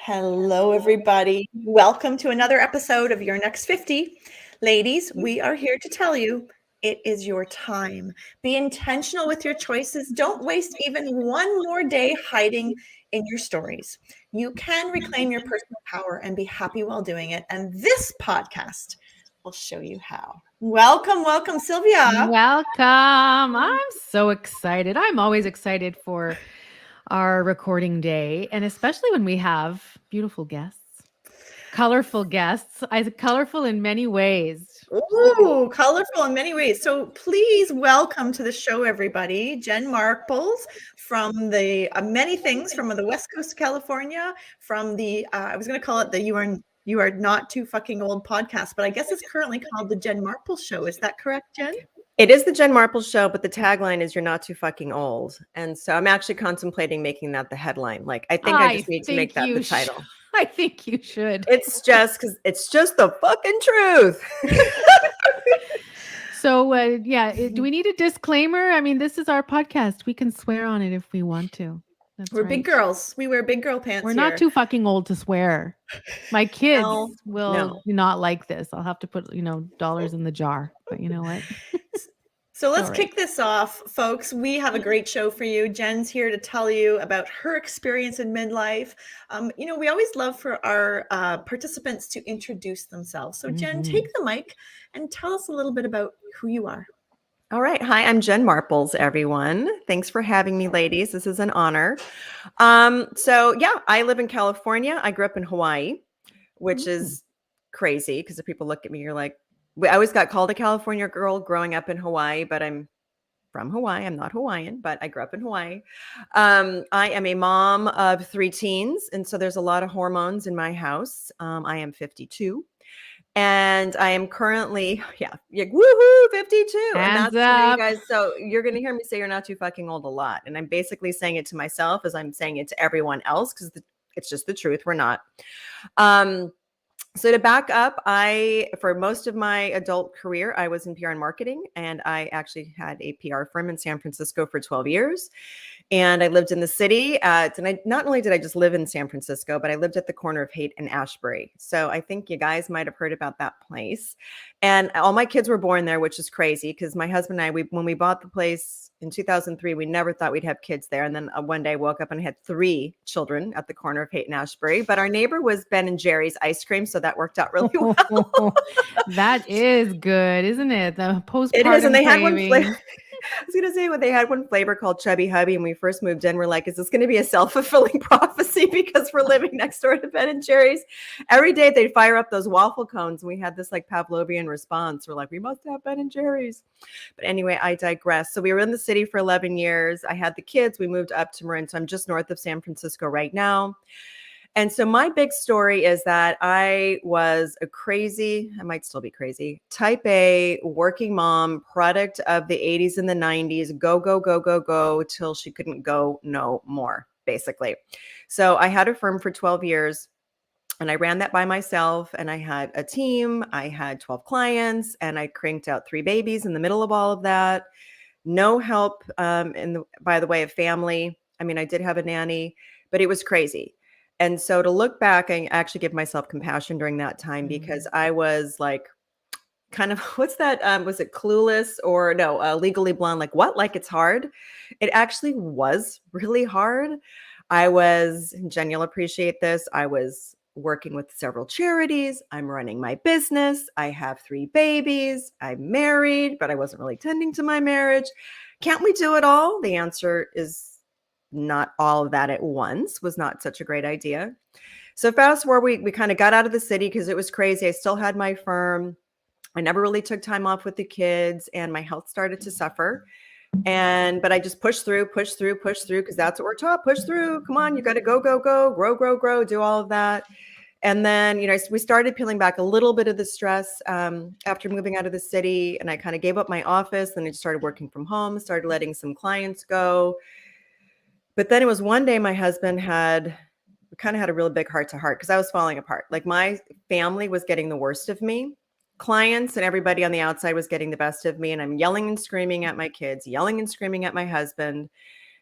Hello, everybody. Welcome to another episode of Your Next 50. Ladies, we are here to tell you it is your time. Be intentional with your choices. Don't waste even one more day hiding in your stories. You can reclaim your personal power and be happy while doing it. And this podcast will show you how. Welcome, Sylvia. Welcome. I'm so excited. I'm always excited for our recording day, and especially when we have beautiful guests, colorful guests, colorful in many ways. Ooh, colorful in many ways. So please welcome to the show, everybody, Jen Marples from the many things from the West Coast of California, from the I was going to call it the You Are Not Too Fucking Old podcast, but I guess it's currently called the Jen Marples Show. Is that correct, Jen? It is the Jen Marples Show, but the tagline is "You're not too fucking old," and so I'm actually contemplating making that the headline. Like, I think I just need to make that the title. I think you should. It's just because it's just the fucking truth. So, do we need a disclaimer? I mean, this is our podcast. We can swear on it if we want to. We're big girls. We wear big girl pants. We're not too fucking old to swear. My kids will not like this. I'll have to put, dollars in the jar. But you know what? So let's kick this off, folks. We have a great show for you. Jen's here to tell you about her experience in midlife. We always love for our participants to introduce themselves. So Jen, take the mic and tell us a little bit about who you are. All right. Hi, I'm Jen Marples, everyone. Thanks for having me, ladies. This is an honor. I live in California. I grew up in Hawaii, which is crazy because if people look at me, you're like, I always got called a California girl growing up in Hawaii, but I'm from Hawaii. I'm not Hawaiian, but I grew up in Hawaii. I am a mom of 3 teens, and so there's a lot of hormones in my house. I am 52. And I am currently, woohoo, 52. And that's for you guys. So you're going to hear me say you're not too fucking old a lot. And I'm basically saying it to myself as I'm saying it to everyone else because it's just the truth. We're not. So to back up, for most of my adult career, I was in PR and marketing, and I actually had a PR firm in San Francisco for 12 years. And I lived in the city not only did I just live in San Francisco, but I lived at the corner of Haight and Ashbury. So I think you guys might have heard about that place. And all my kids were born there, which is crazy because my husband and I, when we bought the place in 2003, we never thought we'd have kids there. And then one day I woke up and I had 3 children at the corner of Haight and Ashbury. But our neighbor was Ben & Jerry's ice cream. So that worked out really well. That is good, isn't it? The postpartum It is. And they had craving. one flavor. I was going to say when they had one flavor called Chubby Hubby, and we first moved in, we're like, is this going to be a self-fulfilling prophecy because we're living next door to Ben & Jerry's? Every day they'd fire up those waffle cones, and we had this like Pavlovian response. We're like, we must have Ben & Jerry's. But anyway, I digress. So we were in the city for 11 years. I had the kids. We moved up to Marin. So I'm just north of San Francisco right now. And so my big story is that I was I might still be crazy, type A working mom, product of the 80s and the 90s, go, till she couldn't go no more, basically. So I had a firm for 12 years and I ran that by myself, and I had a team. I had 12 clients, and I cranked out 3 babies in the middle of all of that. No help by the way of family. I mean, I did have a nanny, but it was crazy. And so to look back, I actually give myself compassion during that time because I was like, kind of, what's that? Was it Clueless or no, Legally Blonde? Like what? Like it's hard. It actually was really hard. Jen, you'll appreciate this. I was working with several charities. I'm running my business. I have 3 babies. I'm married, but I wasn't really tending to my marriage. Can't we do it all? The answer is not all of that at once. Was not such a great idea. So fast forward, we kind of got out of the city because it was crazy. I still had my firm. I never really took time off with the kids, and my health started to suffer. But I just pushed through because that's what we're taught. Push through. Come on, you got to go, grow, do all of that. And then, we started peeling back a little bit of the stress after moving out of the city, and I kind of gave up my office. Then I started working from home, started letting some clients go. But then it was one day my husband kind of had a real big heart-to-heart because I was falling apart. Like my family was getting the worst of me. Clients and everybody on the outside was getting the best of me. And I'm yelling and screaming at my kids, yelling and screaming at my husband.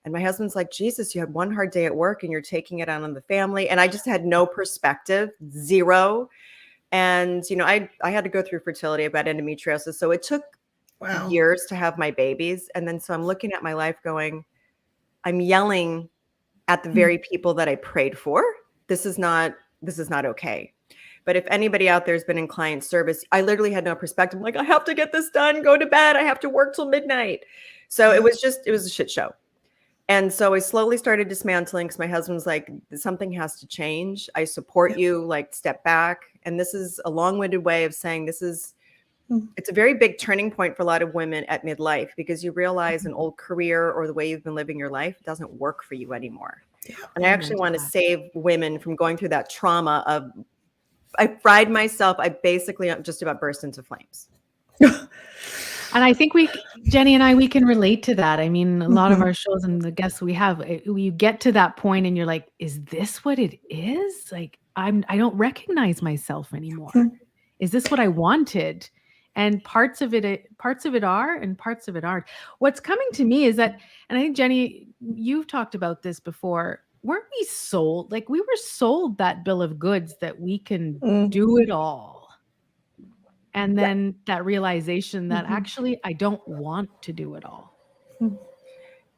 And my husband's like, Jesus, you had one hard day at work and you're taking it out on the family. And I just had no perspective, zero. And, I had to go through fertility. I've got endometriosis. So it took years to have my babies. And then so I'm looking at my life going, I'm yelling at the very people that I prayed for. This is not okay. But if anybody out there has been in client service, I literally had no perspective. I'm like, I have to get this done, go to bed. I have to work till midnight. So it was a shit show. And so I slowly started dismantling because my husband's like, something has to change. I support you, like step back. And this is a long-winded way of saying it's a very big turning point for a lot of women at midlife, because you realize an old career or the way you've been living your life doesn't work for you anymore. Yeah. And I actually want to save women from going through that trauma of, I fried myself. I basically just about burst into flames. And I think Jenny and I, we can relate to that. I mean, a lot of our shows and the guests we have, you get to that point and you're like, is this what it is? Like, I don't recognize myself anymore. Is this what I wanted? And parts of it are, and parts of it aren't. What's coming to me is that, and I think Jenny, you've talked about this before, weren't we sold? Like we were sold that bill of goods that we can do it all. And then that realization that actually I don't want to do it all.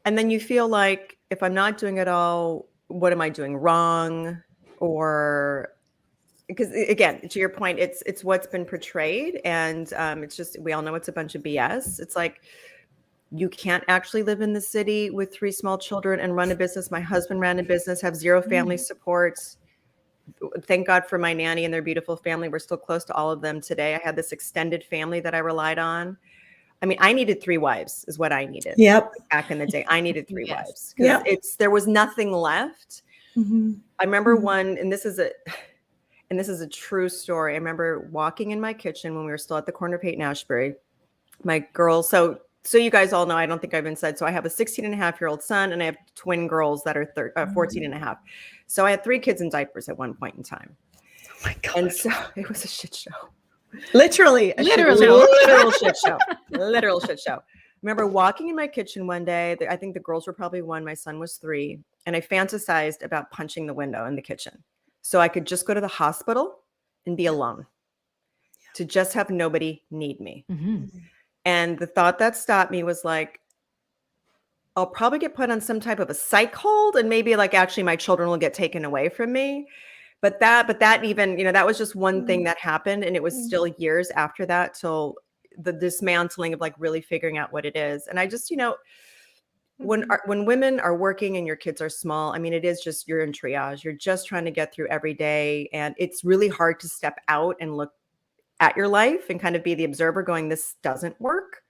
And then you feel like, if I'm not doing it all, what am I doing wrong? Or because again, to your point, it's what's been portrayed. And it's just, we all know it's a bunch of BS. It's like, you can't actually live in the city with 3 small children and run a business. My husband ran a business, have 0 family support. Thank God for my nanny and their beautiful family. We're still close to all of them today. I had this extended family that I relied on. I mean, I needed 3 wives is what I needed. Yep. Back in the day, I needed 3 wives. Because there was nothing left. I remember one, and this is a true story. I remember walking in my kitchen when we were still at the corner of Peyton Ashbury. My girls, so you guys all know, I don't think I've been said. So I have a 16-and-a-half-year-old son, and I have twin girls that are 14 and a half. So I had 3 kids in diapers at one point in time. Oh my God. And so it was a shit show. Literally. Literal shit show. Literal shit show. I remember walking in my kitchen one day. I think the girls were probably 1. My son was 3. And I fantasized about punching the window in the kitchen so I could just go to the hospital and be alone, to just have nobody need me. And the thought that stopped me was like, I'll probably get put on some type of a psych hold, and maybe like actually my children will get taken away from me. But that even, that was just one thing that happened. And it was still years after that till the dismantling of like really figuring out what it is. And I just, when women are working and your kids are small, I mean, it is just, you're in triage. You're just trying to get through every day. And it's really hard to step out and look at your life and kind of be the observer going, this doesn't work.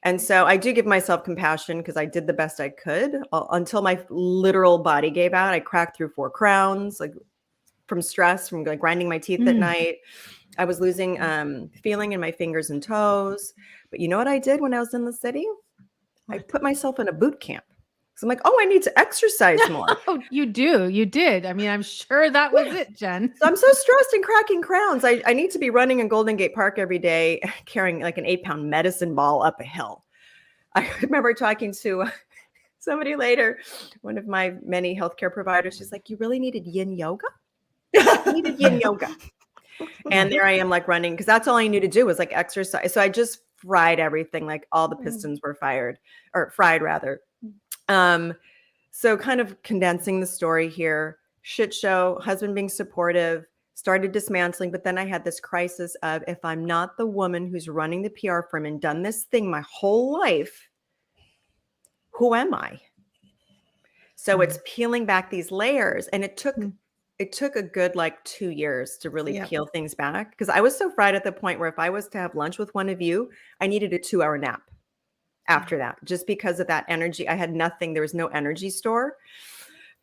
And so I do give myself compassion because I did the best I could until my literal body gave out. I cracked through 4 crowns, like from stress, from like grinding my teeth at night. I was losing feeling in my fingers and toes. But you know what I did when I was in the city? I put myself in a boot camp. So I'm like, I need to exercise more. Oh, you did. I mean, I'm sure that was it, Jen. So I'm so stressed and cracking crowns. I need to be running in Golden Gate Park every day, carrying like an 8-pound medicine ball up a hill. I remember talking to somebody later, one of my many healthcare providers. She's like, you really needed yin yoga? I needed yin yoga. And there I am like running, because that's all I knew to do was like exercise. So I just fried everything, like all the pistons were fried rather. So kind of condensing the story here, shit show, husband being supportive, started dismantling. But then I had this crisis of, if I'm not the woman who's running the PR firm and done this thing my whole life, who am I? So it's peeling back these layers. And it took a good like 2 years to really peel things back. Because I was so fried at the point where if I was to have lunch with one of you, I needed a 2-hour nap after that, just because of that energy. I had nothing. There was no energy store.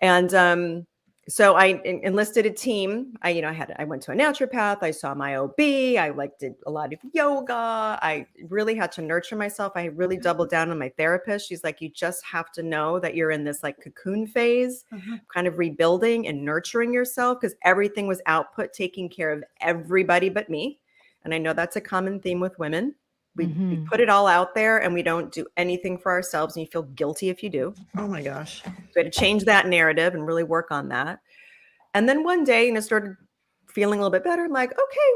And so I enlisted a team. I went to a naturopath. I saw my OB. I did a lot of yoga. I really had to nurture myself. I really doubled down on my therapist. She's like, you just have to know that you're in this like cocoon phase, kind of rebuilding and nurturing yourself, because everything was output, taking care of everybody but me. And I know that's a common theme with women. We put it all out there and we don't do anything for ourselves, and you feel guilty if you do. Oh my gosh. We had to change that narrative and really work on that. And then one day, started feeling a little bit better. I'm like, okay,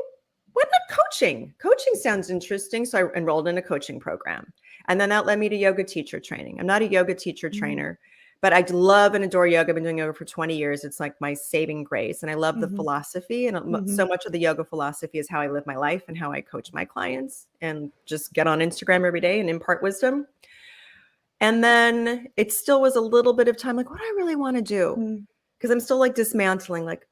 what about coaching? Coaching sounds interesting. So I enrolled in a coaching program. And then that led me to yoga teacher training. I'm not a yoga teacher trainer, but I love and adore yoga. I've been doing yoga for 20 years. It's like my saving grace. And I love the philosophy. And so much of the yoga philosophy is how I live my life and how I coach my clients, and just get on Instagram every day and impart wisdom. And then it still was a little bit of time, like, what do I really want to do? Because I'm still like dismantling, like,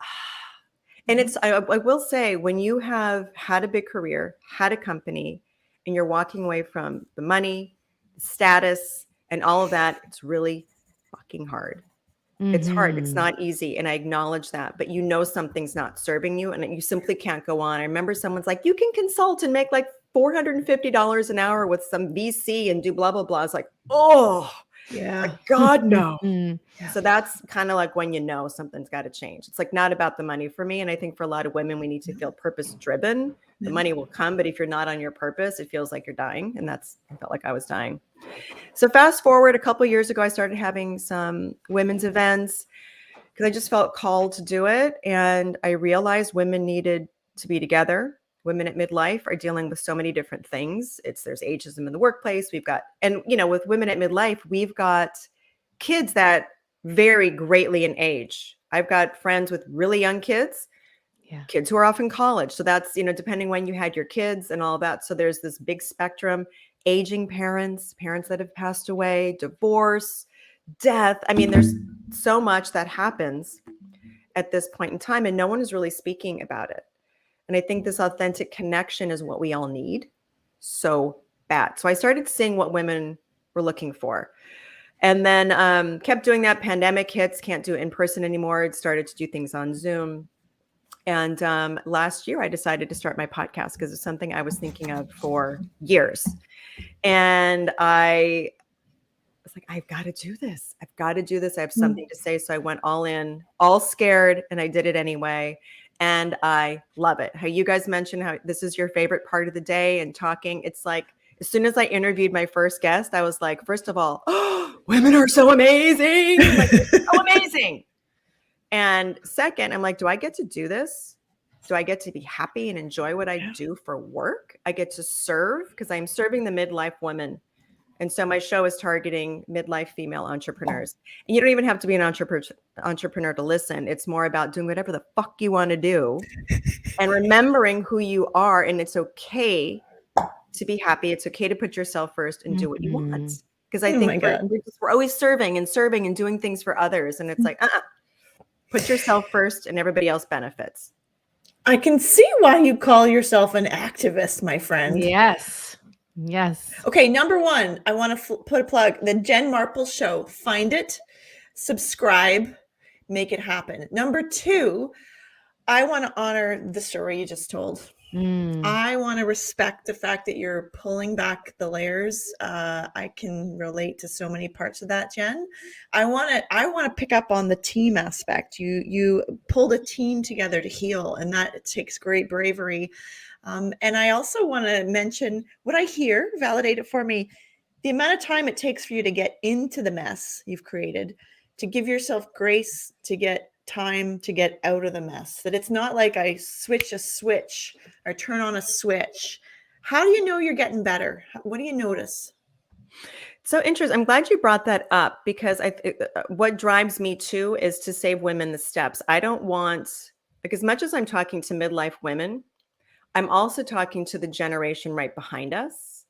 and it's, I will say, when you have had a big career, had a company, and you're walking away from the money, status, and all of that, it's really fucking hard. It's hard. It's not easy. And I acknowledge that, but something's not serving you and you simply can't go on. I remember someone's like, you can consult and make like $450 an hour with some VC and do blah, blah, blah. It's like, oh, yeah, like, God, no. Yeah. So that's kind of like when something's got to change. It's like not about the money for me. And I think for a lot of women, we need to feel purpose driven. The money will come, but if you're not on your purpose, it feels like you're dying. And I felt like I was dying. So fast forward a couple of years ago, I started having some women's events because I just felt called to do it. And I realized women needed to be together. Women at midlife are dealing with so many different things. There's ageism in the workplace. We've got, and with women at midlife, we've got kids that vary greatly in age. I've got friends with really young kids, kids who are off in college. So that's, depending when you had your kids and all that. So there's this big spectrum, aging parents that have passed away, divorce, death. I mean, there's so much that happens at this point in time, and no one is really speaking about it. And I think this authentic connection is what we all need so bad. So I started seeing what women were looking for. And then kept doing that. Pandemic hits, can't do it in person anymore. It started to do things on Zoom. And last year, I decided to start my podcast because it's something I was thinking of for years. And I was like, I've got to do this. I've got to do this. I have something to say. So I went all in, all scared, and I did it anyway. And I love it. How you guys mentioned how this is your favorite part of the day and talking. It's like, as soon as I interviewed my first guest, I was like, first of all, women are so amazing. Like, so amazing. And second, I'm like, do I get to do this? Do I get to be happy and enjoy what I do for work? I get to serve because I'm serving the midlife women. And so my show is targeting midlife female entrepreneurs. And you don't even have to be an entrepreneur to listen. It's more about doing whatever the fuck you want to do and remembering who you are. And it's okay to be happy. It's okay to put yourself first and do what you want. Because I think we're always serving and doing things for others. And it's like, put yourself first and everybody else benefits. I can see why you call yourself an activist, my friend. Yes. Okay, number one, I want to put a plug. The Jen Marples Show. Find it, subscribe, make it happen. Number two, I want to honor the story you just told. I want to respect the fact that you're pulling back the layers. I can relate to so many parts of that, Jen. I want to pick up on the team aspect. You pulled a team together to heal, and that takes great bravery. And I also want to mention what I hear, validate it for me, the amount of time it takes for you to get into the mess you've created, to give yourself grace, to get time to get out of the mess, that it's not like I switch a switch or turn on a switch. How do you know you're getting better? What do you notice? So interesting. I'm glad you brought that up because what drives me too is to save women the steps. I don't want, like, as much as I'm talking to midlife women, I'm also talking to the generation right behind us.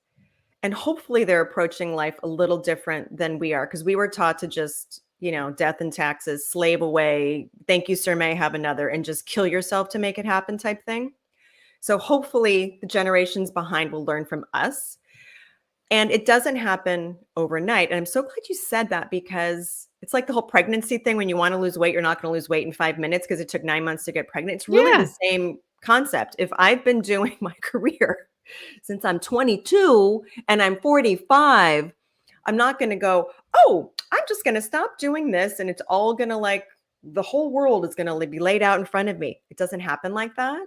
And hopefully they're approaching life a little different than we are, because we were taught to just, death and taxes, slave away, thank you, sir, may I have another, and just kill yourself to make it happen type thing. So hopefully the generations behind will learn from us. And it doesn't happen overnight. And I'm so glad you said that, because it's like the whole pregnancy thing. When you want to lose weight, you're not going to lose weight in 5 minutes because it took 9 months to get pregnant. It's really the same concept. If I've been doing my career since I'm 22 and I'm 45, I'm not going to go, oh, I'm just going to stop doing this and it's all going to the whole world is going to be laid out in front of me. It doesn't happen like that.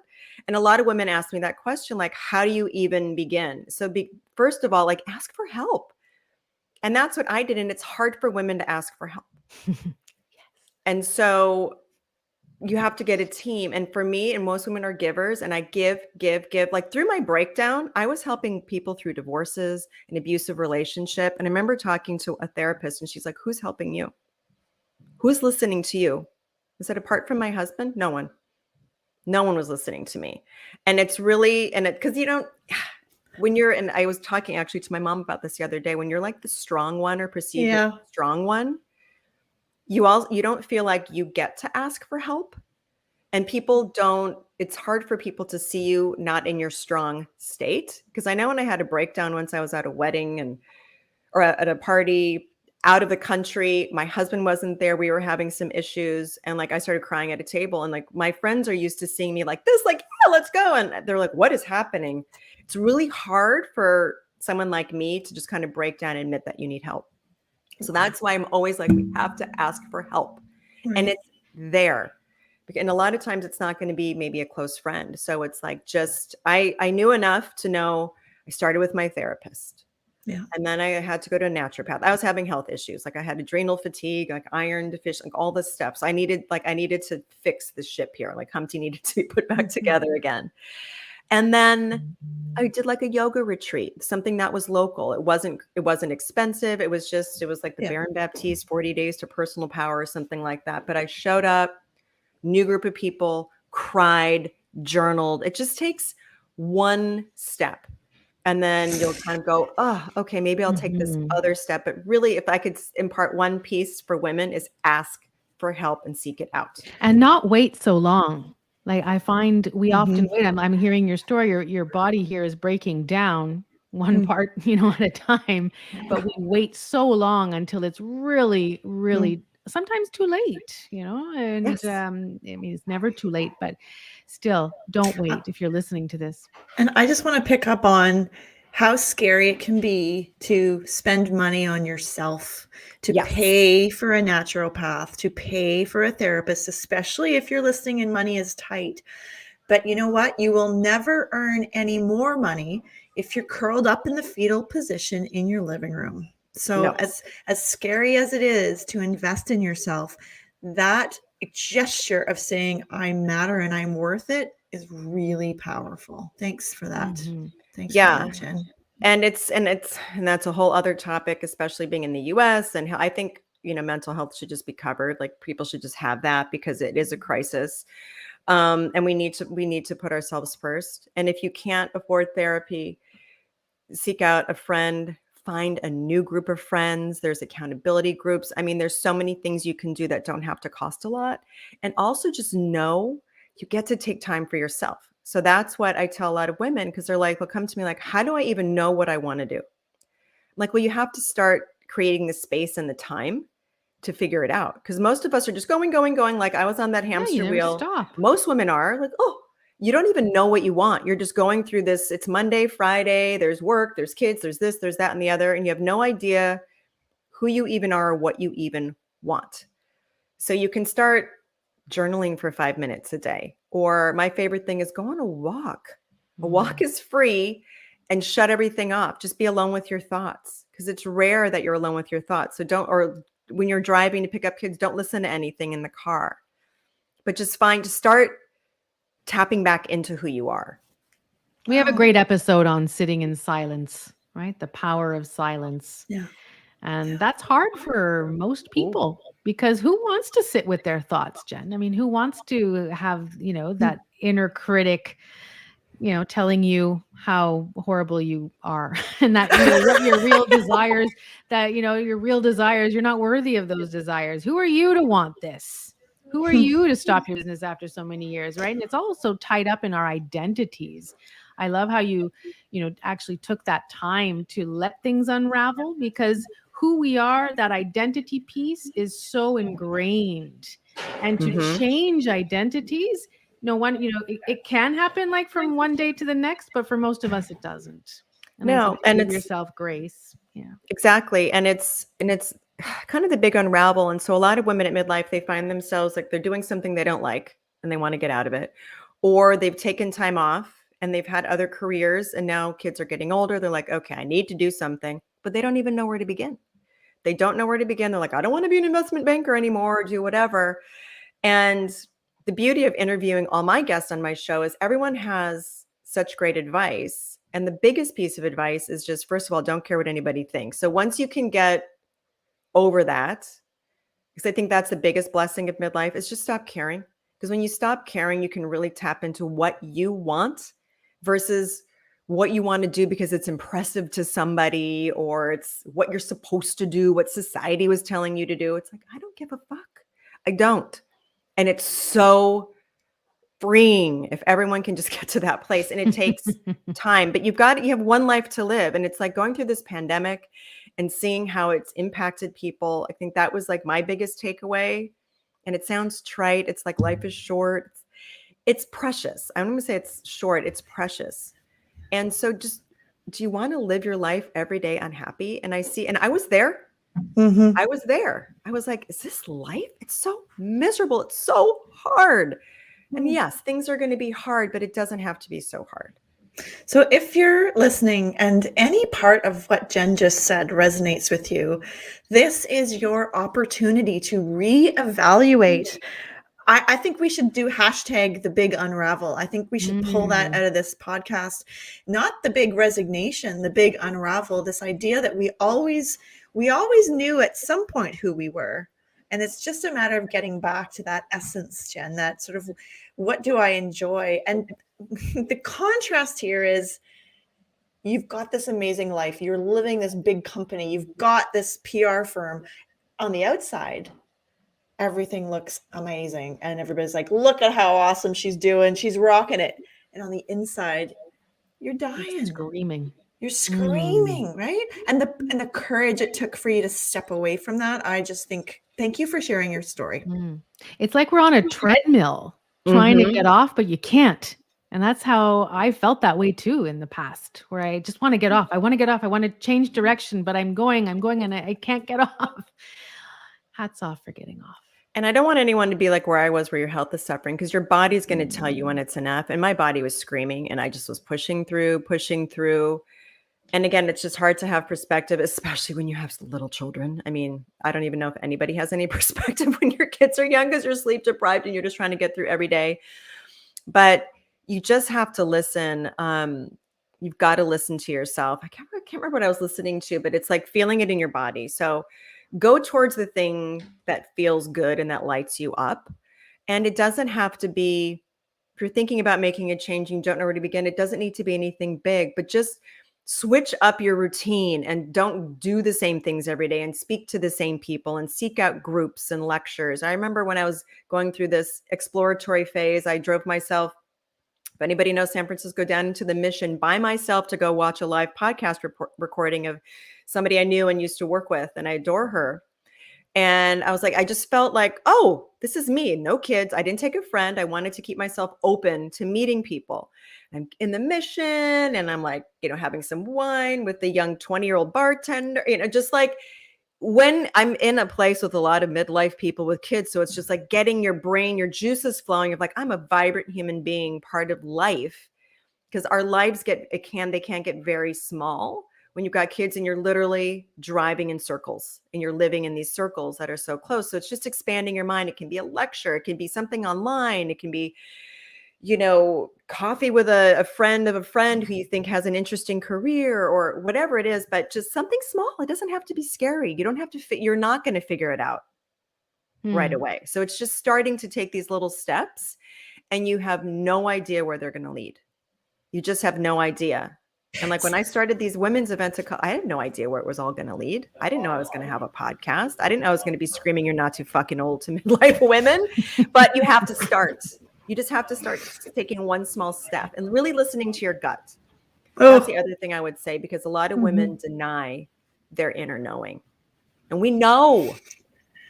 And a lot of women ask me that question, like, how do you even begin? So first of all, like, ask for help. And that's what I did. And it's hard for women to ask for help. And so you have to get a team. And for me, and most women are givers, and I give. Like through my breakdown, I was helping people through divorces, an abusive relationship. And I remember talking to a therapist, and she's like, who's helping you? Who's listening to you? I said, apart from my husband, no one. No one was listening to me. And it's really, because you don't, when you're, and I was talking actually to my mom about this the other day, when you're like the strong one or perceived as the strong one, you don't feel like you get to ask for help. And people don't, it's hard for people to see you not in your strong state. Because I know when I had a breakdown once, I was at a wedding or at a party out of the country, my husband wasn't there. We were having some issues. And like, I started crying at a table, and like, my friends are used to seeing me like this, like, yeah, let's go. And they're like, what is happening? It's really hard for someone like me to just kind of break down and admit that you need help. So that's why I'm always like, we have to ask for help. Right. And it's there. And a lot of times it's not going to be maybe a close friend. So it's like, I knew enough to know. I started with my therapist. Yeah. And then I had to go to a naturopath. I was having health issues. Like I had adrenal fatigue, like iron deficiency, like all this stuff. So I needed to fix the ship here. Like Humpty needed to be put back together again. And then I did like a yoga retreat, something that was local. It wasn't expensive. It was like the Baron Baptiste 40 days to personal power or something like that. But I showed up, new group of people, cried, journaled. It just takes one step. And then you'll kind of go, oh, okay, maybe I'll take this other step. But really, if I could impart one piece for women, is ask for help and seek it out. And not wait so long. Like I find we often wait. I'm hearing your story. Your body here is breaking down one part, at a time. But we wait so long until it's really, really sometimes too late, and yes. I mean, it's never too late, but still don't wait if you're listening to this. And I just want to pick up on how scary it can be to spend money on yourself, to pay for a naturopath, to pay for a therapist, especially if you're listening and money is tight. But you know what? You will never earn any more money if you're curled up in the fetal position in your living room. So as scary as it is to invest in yourself, that gesture of saying I matter and I'm worth it is really powerful. Thanks for that. Thanks for that, Jen. And that's a whole other topic, especially being in the US. And I think, mental health should just be covered. Like people should just have that because it is a crisis. And we need to put ourselves first. And if you can't afford therapy, seek out a friend, find a new group of friends. There's accountability groups. I mean, there's so many things you can do that don't have to cost a lot. And also just know you get to take time for yourself. So that's what I tell a lot of women, because they'll come to me like, how do I even know what I want to do? I'm like, well, you have to start creating the space and the time to figure it out. Because most of us are just going. Like I was on that hamster wheel. Stop. Most women are like, oh, you don't even know what you want. You're just going through this. It's Monday, Friday, there's work, there's kids, there's this, there's that, and the other. And you have no idea who you even are or what you even want. So you can start journaling for 5 minutes a day. Or my favorite thing is go on a walk. A walk is free, and shut everything off. Just be alone with your thoughts, because it's rare that you're alone with your thoughts. So or when you're driving to pick up kids, don't listen to anything in the car, but just start tapping back into who you are. We have a great episode on sitting in silence, right? The power of silence. Yeah. And that's hard for most people, because who wants to sit with their thoughts, Jen? I mean, who wants to have, that inner critic, telling you how horrible you are and that what your real desires, you're not worthy of those desires. Who are you to want this? Who are you to stop your business after so many years, right? And it's also tied up in our identities. I love how you actually took that time to let things unravel, because who we are, that identity piece is so ingrained. And to change identities, it can happen like from one day to the next, but for most of us, it doesn't. And give yourself grace. Yeah, exactly. And it's kind of the big unravel. And so a lot of women at midlife, they find themselves like they're doing something they don't like and they want to get out of it. Or they've taken time off and they've had other careers and now kids are getting older. They're like, okay, I need to do something, but they don't even know where to begin. They don't know where to begin. They're like, I don't want to be an investment banker anymore or do whatever. And the beauty of interviewing all my guests on my show is everyone has such great advice. And the biggest piece of advice is just, first of all, don't care what anybody thinks. So once you can get over that, because I think that's the biggest blessing of midlife, is just stop caring. Because when you stop caring, you can really tap into what you want versus what you want to do because it's impressive to somebody or it's what you're supposed to do, what society was telling you to do. It's like, I don't give a fuck. I don't. And it's so freeing if everyone can just get to that place. And it takes time, but you have one life to live. And it's like going through this pandemic and seeing how it's impacted people. I think that was like my biggest takeaway. And it sounds trite. It's like life is short. It's precious. I'm going to say it's short. It's precious. And so just, do you want to live your life every day unhappy? And I was there. Mhm. I was there. I was like, is this life? It's so miserable. It's so hard. And yes, things are going to be hard, but it doesn't have to be so hard. So if you're listening and any part of what Jen just said resonates with you, this is your opportunity to reevaluate. I think we should do hashtag the big unravel. I think we should pull that out of this podcast, not the big resignation, the big unravel, this idea that we always knew at some point who we were. And it's just a matter of getting back to that essence, Jen, that sort of, what do I enjoy? And the contrast here is you've got this amazing life. You're living this big company. You've got this PR firm. On the outside, everything looks amazing. And everybody's like, look at how awesome she's doing. She's rocking it. And on the inside, you're dying. You're screaming, right? And the courage it took for you to step away from that. I just think, thank you for sharing your story. It's like we're on a treadmill trying to get off, but you can't. And that's how I felt that way too in the past, where I just want to get off. I want to get off. I want to change direction, but I'm going, and I can't get off. Hats off for getting off. And I don't want anyone to be like where I was, where your health is suffering, because your body's going to tell you when it's enough. And my body was screaming and I just was pushing through. And again, it's just hard to have perspective, especially when you have little children. I mean, I don't even know if anybody has any perspective when your kids are young because you're sleep deprived and you're just trying to get through every day. But you just have to listen. You've got to listen to yourself. I can't remember what I was listening to, but it's like feeling it in your body. So go towards the thing that feels good and that lights you up. And it doesn't have to be, if you're thinking about making a change and you don't know where to begin, it doesn't need to be anything big, but just switch up your routine and don't do the same things every day and speak to the same people and seek out groups and lectures. I remember when I was going through this exploratory phase, I drove myself, if anybody knows San Francisco, down into the Mission by myself to go watch a live podcast recording of somebody I knew and used to work with, and I adore her. And I was like, I just felt like, oh, this is me. No kids. I didn't take a friend. I wanted to keep myself open to meeting people. I'm in the Mission and I'm like, having some wine with the young 20-year-old bartender, just like when I'm in a place with a lot of midlife people with kids. So it's just like getting your brain, your juices flowing of like, I'm a vibrant human being, part of life, because our lives they can get very small when you've got kids and you're literally driving in circles and you're living in these circles that are so close. So it's just expanding your mind. It can be a lecture. It can be something online. It can be, coffee with a friend of a friend who you think has an interesting career or whatever it is, but just something small. It doesn't have to be scary. You don't have to you're not going to figure it out right away. So it's just starting to take these little steps and you have no idea where they're going to lead. You just have no idea. And like when I started these women's events, I had no idea where it was all going to lead. I didn't know I was going to have a podcast. I didn't know I was going to be screaming, "You're not too fucking old" to midlife women. But you have to start. You just have to start taking one small step and really listening to your gut. That's the other thing I would say, because a lot of women deny their inner knowing. And we know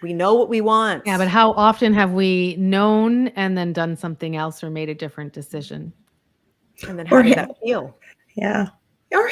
what we want. Yeah, but how often have we known and then done something else or made a different decision? And then how did that feel? Yeah. or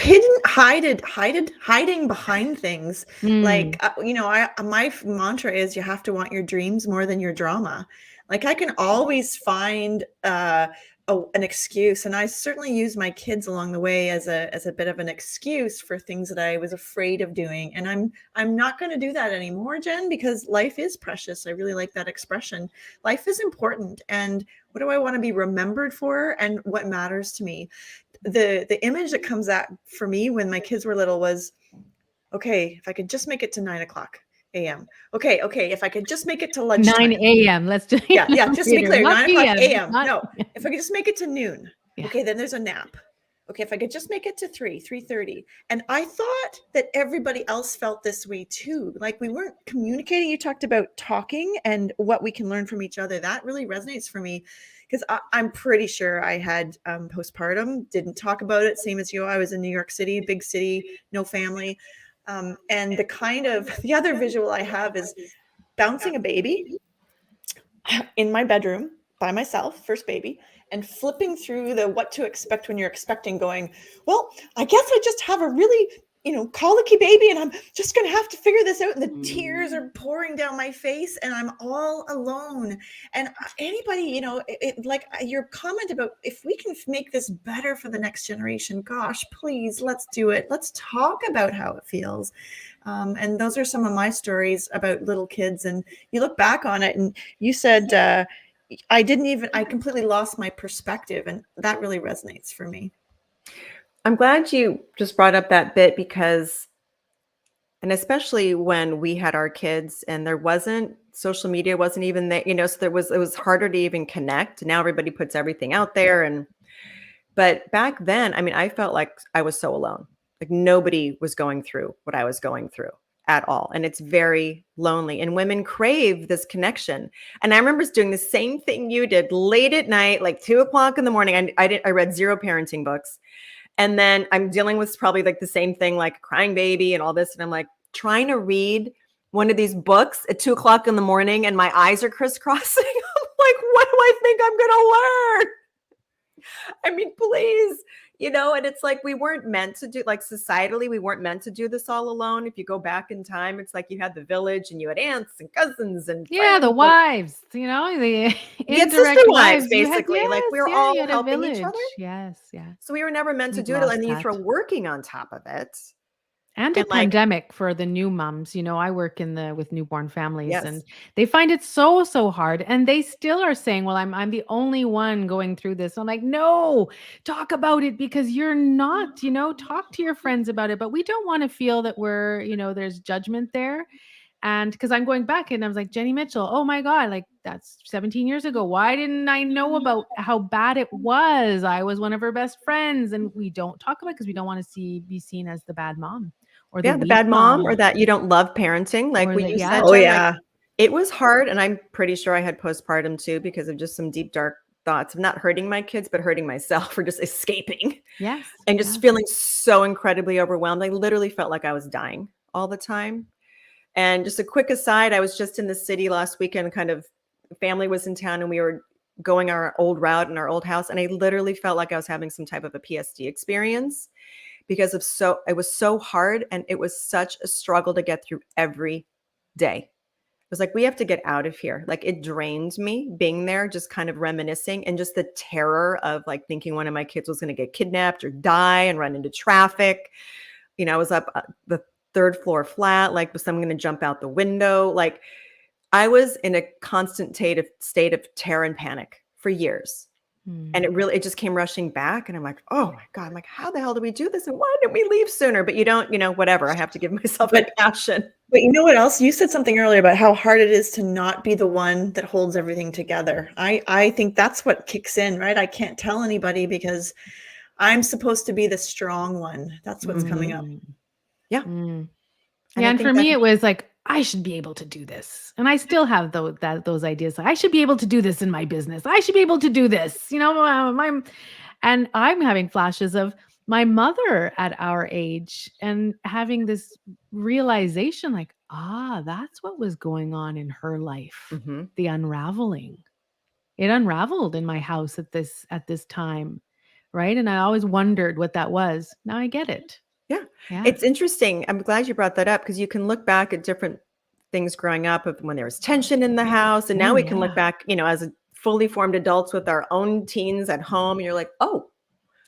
hiding behind things. Like, my mantra is you have to want your dreams more than your drama. Like, I can always find an excuse, and I certainly use my kids along the way as a bit of an excuse for things that I was afraid of doing. And I'm not going to do that anymore, Jen, because life is precious. I really like that expression. Life is important, and what do I want to be remembered for, and what matters to me? The image that comes out for me when my kids were little was, okay, if I could just make it to 9:00 a.m. Okay, if I could just make it to 9 lunchtime. a.m. Let's just Yeah, just to be clear, not 9:00 p.m. a.m. not No, p.m. if I could just make it to noon. Yeah. Okay, then there's a nap. Okay, if I could just make it to 3:30. And I thought that everybody else felt this way too. Like, we weren't communicating. You talked about talking and what we can learn from each other. That really resonates for me, because I'm pretty sure I had postpartum, didn't talk about it. Same as you. I was in New York City, big city, no family. And the other visual I have is bouncing a baby in my bedroom by myself, first baby, and flipping through the what to expect when you're expecting, going, well, I guess I just have a really, colicky baby, and I'm just going to have to figure this out. And the tears are pouring down my face, and I'm all alone. And anybody, like your comment about, if we can make this better for the next generation, gosh, please, let's do it. Let's talk about how it feels. And those are some of my stories about little kids. And you look back on it, and you said, I completely lost my perspective. And that really resonates for me. I'm glad you just brought up that bit, because, and especially when we had our kids and social media wasn't even there, so it was harder to even connect. Now everybody puts everything out there. But back then, I mean, I felt like I was so alone. Like, nobody was going through what I was going through at all. And it's very lonely, and women crave this connection. And I remember doing the same thing you did late at night, like 2:00 in the morning. I read 0 parenting books. And then I'm dealing with probably like the same thing, like a crying baby and all this. And I'm like trying to read one of these books at 2:00 in the morning, and my eyes are crisscrossing. I'm like, what do I think I'm going to learn? I mean, please, and it's like, we weren't meant to do, like, societally, we weren't meant to do this all alone. If you go back in time, it's like you had the village, and you had aunts and cousins and the friends. wives, the You had indirect sister wives, wives. You had, basically. Like, we were you all had a helping each village. other. Yes, yeah. So we were never meant to We've do it. lost And then you that. throw working on top of it. And a And like, pandemic for the new moms. I work with newborn families, yes. and they find it so hard. And they still are saying, well, I'm the only one going through this. I'm like, no, talk about it, because you're not, talk to your friends about it. But we don't want to feel that we're, there's judgment there. And because I'm going back, and I was like, Jenny Mitchell, oh my God, like, that's 17 years ago. Why didn't I know about how bad it was? I was one of her best friends, and we don't talk about it because we don't want to be seen as the bad mom, or the The weak bad mom, or that you don't love parenting. Like, Or when that, you yeah. said, Oh, Jen, yeah. like, it was hard. And I'm pretty sure I had postpartum too, because of just some deep, dark thoughts of not hurting my kids, but hurting myself, or just escaping. Yes. And just feeling so incredibly overwhelmed. I literally felt like I was dying all the time. And just a quick aside, I was just in the city last weekend, kind of, family was in town, and we were going our old route in our old house. And I literally felt like I was having some type of a PSD experience, because it was so hard, and it was such a struggle to get through every day. It was like, we have to get out of here. Like, it drained me being there, just kind of reminiscing, and just the terror of like thinking one of my kids was going to get kidnapped or die and run into traffic. I was up the 3rd floor flat, like, was someone going to jump out the window? Like, I was in a constant state of terror and panic for years. And it just came rushing back. And I'm like, oh my God, I'm like, how the hell did we do this? And why didn't we leave sooner? But you don't, whatever. I have to give myself a passion. But you know what else? You said something earlier about how hard it is to not be the one that holds everything together. I think that's what kicks in, right? I can't tell anybody because I'm supposed to be the strong one. That's what's coming up. Yeah. And for me, it was like, I should be able to do this. And I still have those ideas. I should be able to do this in my business. I should be able to do this. And I'm having flashes of my mother at our age, and having this realization, like, that's what was going on in her life. The unraveling. It unraveled in my house at this time. right? And I always wondered what that was. Now I get it. Yeah. Yeah. It's interesting. I'm glad you brought that up because you can look back at different things growing up of when there was tension in the house. And now Oh, we can look yeah. back, as fully formed adults with our own teens at home. And you're like, oh,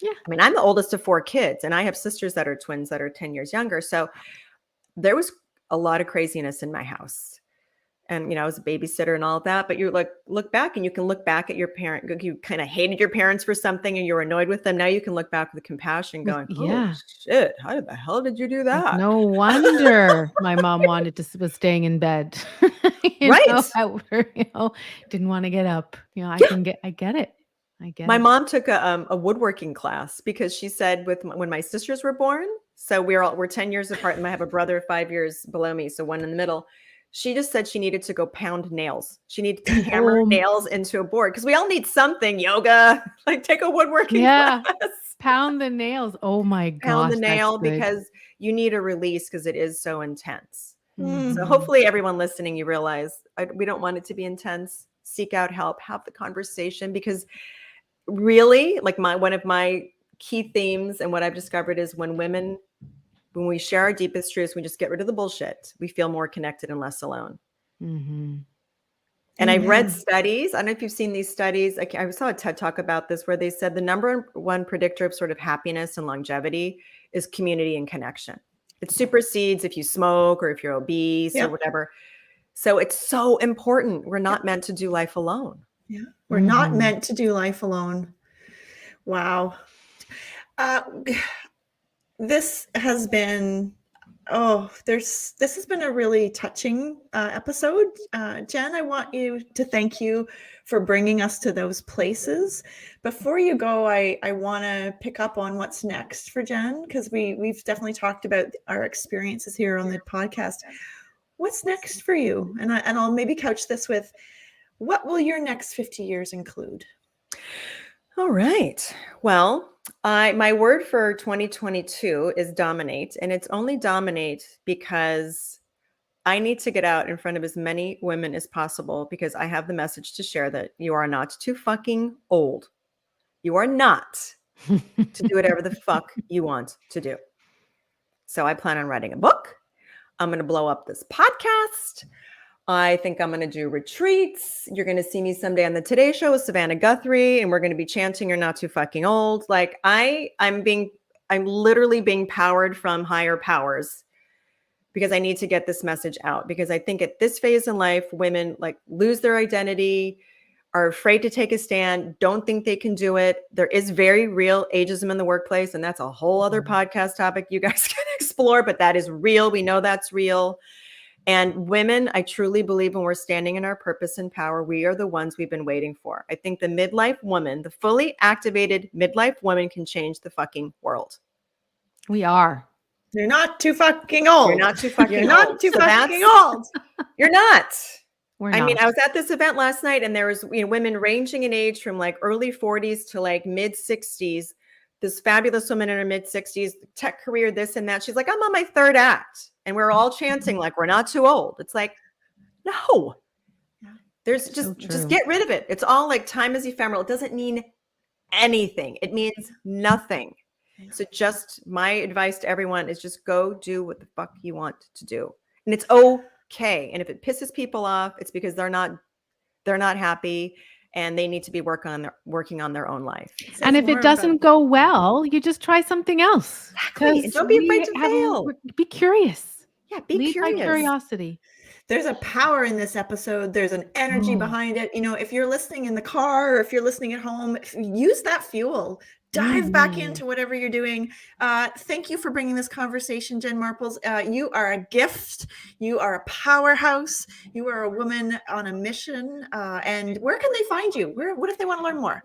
Yeah. I mean, I'm the oldest of 4 kids and I have sisters that are twins that are 10 years younger. So there was a lot of craziness in my house. And, I was a babysitter and all of that, but you look back and you can look back at your parent. You kind of hated your parents for something and you were annoyed with them. Now you can look back with compassion going, oh Yeah. shit, how the hell did you do Like, that? no wonder my mom was staying in bed. Right. Didn't want to get up. I Yeah. get it. I get My it. mom took a woodworking class because she said when my sisters were born, so we're 10 years apart and I have a brother 5 years below me, so one in the middle. She just said she needed to go pound nails. She needed to hammer Oh, nails into a board because we all need something, yoga, like take a woodworking yeah. class. Pound the nails. Oh my Pound gosh, the that's nail good. because you need a release because it is so intense. So Mhm. hopefully everyone listening, you realize we don't want it to be intense. Seek out help, have the conversation because really like one of my key themes and what I've discovered is when we share our deepest truths, we just get rid of the bullshit. We feel more connected and less alone. Mhm. And I've read Amen. studies. I don't know if you've seen these studies. I saw a TED talk about this where they said the number one predictor of sort of happiness and longevity is community and connection. It supersedes if you smoke or if you're obese or Yep. whatever. So it's so important. We're not meant to do life alone. Yeah. We're not Mhm. meant to do life alone. Wow. This has been this has been a really touching episode. Jen, I want you to thank you for bringing us to those places. Before you go, I want to pick up on what's next for Jen because we've definitely talked about our experiences here on the podcast. What's next for you? And I'll maybe couch this with, what will your next 50 years include? All right. Well, my word for 2022 is dominate, and it's only dominate because I need to get out in front of as many women as possible because I have the message to share that you are not too fucking old. You are not to do whatever the fuck you want to do. So I plan on writing a book. I'm going to blow up this podcast. I think I'm going to do retreats. You're going to see me someday on the Today Show with Savannah Guthrie, and we're going to be chanting "You're not too fucking old." Like I'm literally being powered from higher powers because I need to get this message out. Because I think at this phase in life, women like lose their identity, are afraid to take a stand, don't think they can do it. There is very real ageism in the workplace, and that's a whole other podcast topic you guys can explore. But that is real. We know that's real. And women, I truly believe when we're standing in our purpose and power, we are the ones we've been waiting for. I think the midlife woman, the fully activated midlife woman can change the fucking world. We are. You're not too fucking old. You're not too fucking You're not old. too So fucking old. You're not. We're I mean, not. I was at this event last night and there was women ranging in age from like early 40s to like mid 60s. This fabulous woman in her mid 60s, tech career, this and that. She's like, I'm on my third act. And we're all chanting like we're not too old. It's like, no. There's just get rid of it. It's all like time is ephemeral. It doesn't mean anything. It means nothing. So just my advice to everyone is just go do what the fuck you want to do. And it's okay. And if it pisses people off, it's because they're not happy and they need to be working on their own life. And if it doesn't go well, you just try something else. Exactly. And don't be afraid to fail. Be curious. Yeah, be Lead by curious. curiosity. There's a power in this episode. There's an energy behind it. If you're listening in the car or if you're listening at home, use that fuel. Dive back into whatever you're doing. Thank you for bringing this conversation, Jen Marples. You are a gift. You are a powerhouse. You are a woman on a mission. And where can they find you? What if they want to learn more?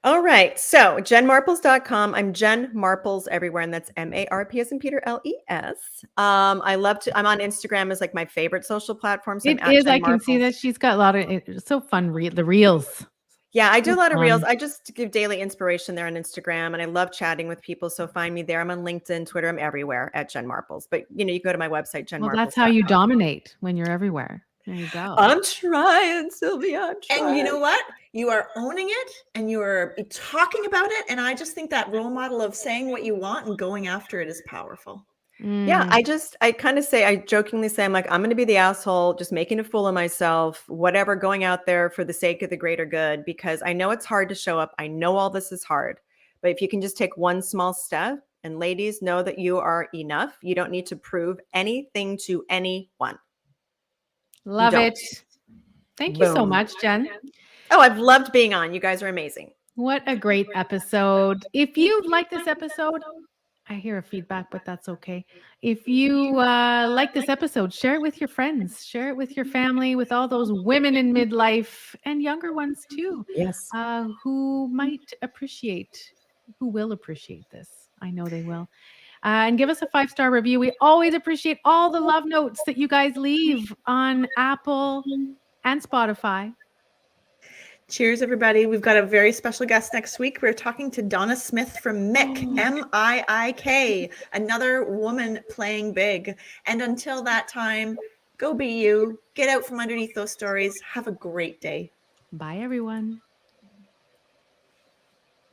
All right. So jenmarples.com. I'm Jen Marples everywhere. And that's MARP as in Peter LES. I'm on Instagram as like my favorite social platform. So I can see that she's got a lot of, it's so fun. The reels. Yeah, I do a lot of reels. I just give daily inspiration there on Instagram and I love chatting with people. So find me there. I'm on LinkedIn, Twitter. I'm everywhere at Jen Marples. But you can go to my website, jenmarples.com. Well, that's how you dominate when you're everywhere. There you go. I'm trying, Sylvia. I'm trying. And you know what? You are owning it and you're talking about it. And I just think that role model of saying what you want and going after it is powerful. Yeah, I kind of say, I jokingly say, I'm like, I'm going to be the asshole, just making a fool of myself, whatever, going out there for the sake of the greater good, because I know it's hard to show up. I know all this is hard, but if you can just take one small step, and ladies, know that you are enough. You don't need to prove anything to anyone. Love it. Thank you so Boom. much, Jen. Oh, I've loved being on. You guys are amazing. What a great episode. If you like this episode, I hear a feedback, but that's okay. If you like this episode, share it with your friends, share it with your family, with all those women in midlife and younger ones too, Yes. who might appreciate, who will appreciate this. I know they will. And give us a 5-star review. We always appreciate all the love notes that you guys leave on Apple and Spotify. Cheers, everybody. We've got a very special guest next week. We're talking to Donna Smith from Mick, M-I-I-K, another woman playing big. And until that time, go be you. Get out from underneath those stories. Have a great day. Bye, everyone.